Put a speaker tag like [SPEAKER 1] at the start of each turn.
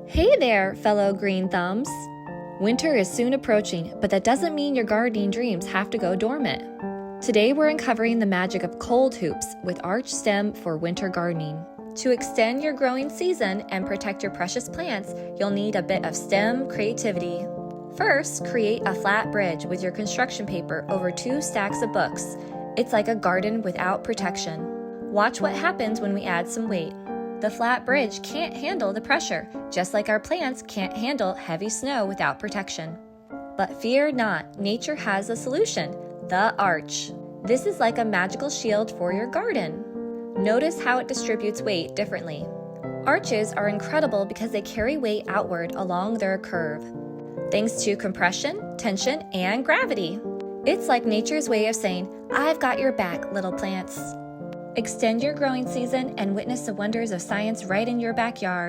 [SPEAKER 1] Hey there, fellow green thumbs! Winter is soon approaching, but that doesn't mean your gardening dreams have to go dormant. Today we're uncovering the magic of cold hoops with Arch Stem for winter gardening. To extend your growing season and protect your precious plants, you'll need a bit of STEM creativity. First, create a flat bridge with your construction paper over 2 stacks of books. It's like a garden without protection. Watch what happens when we add some weight. The flat bridge can't handle the pressure, just like our plants can't handle heavy snow without protection. But fear not, nature has a solution, the arch. This is like a magical shield for your garden. Notice how it distributes weight differently. Arches are incredible because they carry weight outward along their curve, thanks to compression, tension, and gravity. It's like nature's way of saying, I've got your back, little plants. Extend your growing season and witness the wonders of science right in your backyard.